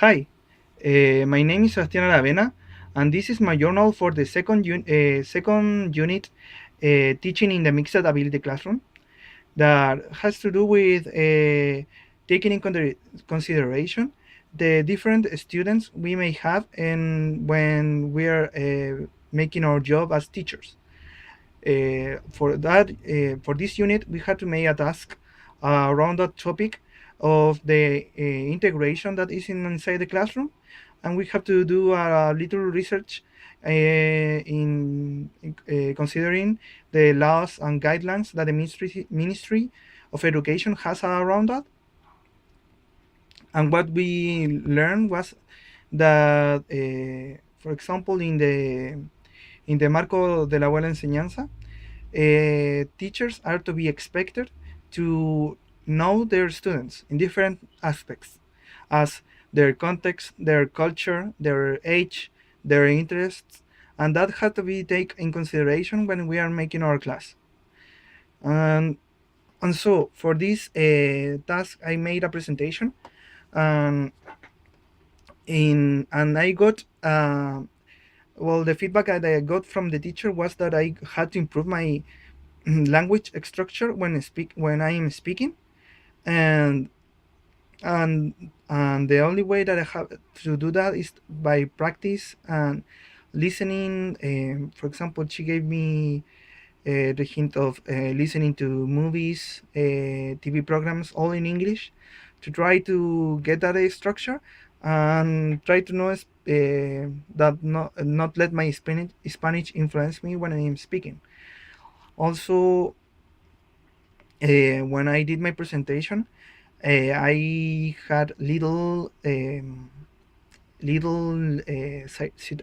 Hi, my name is Sebastián Aravena, and this is my journal for the second unit, teaching in the mixed ability classroom, that has to do with taking in consideration the different students we may have and when we are making our job as teachers. For this unit, we had to make a task around that topic of the integration that is inside the classroom, and we have to do a little research in considering the laws and guidelines that the Ministry of Education has around that. And what we learned was that, for example, in the marco de la buena enseñanza, teachers are to be expected to know their students in different aspects, as their context, their culture, their age, their interests, and that had to be taken in consideration when we are making our class. And, and so for this task, I made a presentation, and I got the feedback that I got from the teacher was that I had to improve my language structure when I am speaking, and the only way that I have to do that is by practice and listening. For example, she gave me the hint of listening to movies, TV programs, all in English, to try to get that structure and try to know that not let my Spanish influence me when I am speaking. Also, when I did my presentation, I had little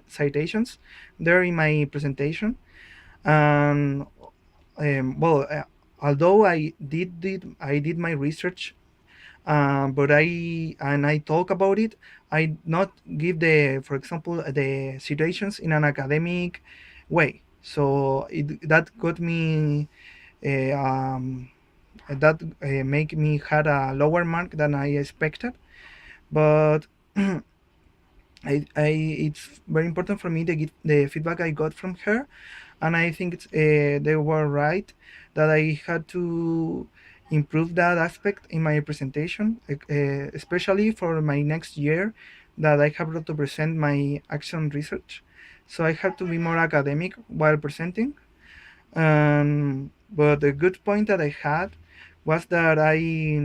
citations there in my presentation, and although I did my research, but I talk about it. I not give for example, the citations in an academic way. So that got me that make me had a lower mark than I expected, but it's very important for me to get the feedback I got from her, and I think they were right that I had to improve that aspect in my presentation, especially for my next year that I have to present my action research. So I have to be more academic while presenting. But the good point that I had was that I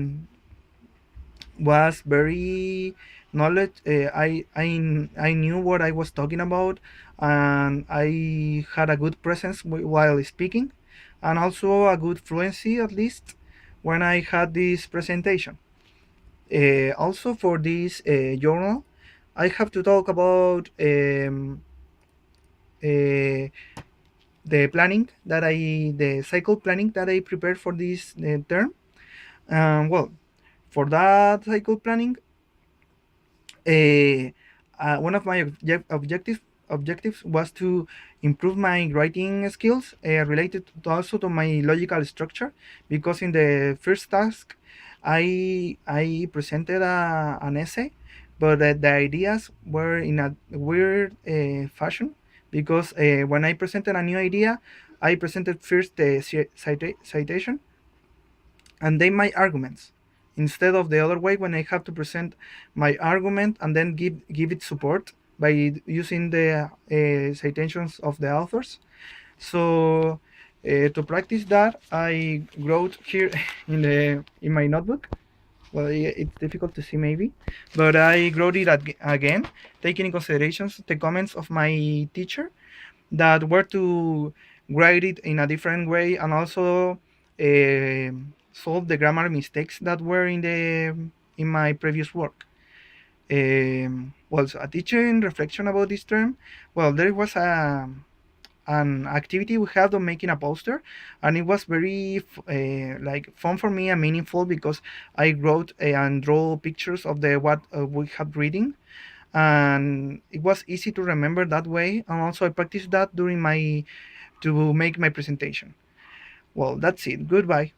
was very knowledge. I knew what I was talking about, and I had a good presence while speaking, and also a good fluency at least when I had this presentation. Also for this journal, I have to talk about uh, the cycle planning that I prepared for this term. Well, for that cycle planning, uh, one of my objectives was to improve my writing skills related also to my logical structure, because in the first task I presented an essay, but the ideas were in a weird fashion, because when I presented a new idea, I presented first the citation and then my arguments, instead of the other way when I have to present my argument and then give it support by using the citations of the authors. So to practice that, I wrote here in my notebook. Well, it's difficult to see maybe, but I wrote it again, taking in considerations the comments of my teacher that were to write it in a different way, and also uh, solve the grammar mistakes that were in my previous work. So a teaching reflection about this term. Well, there was an activity we had of making a poster, and it was very like fun for me and meaningful, because I wrote and draw pictures of the what we had reading, and it was easy to remember that way, and also I practiced that during my to make my presentation. Well, that's it. Goodbye.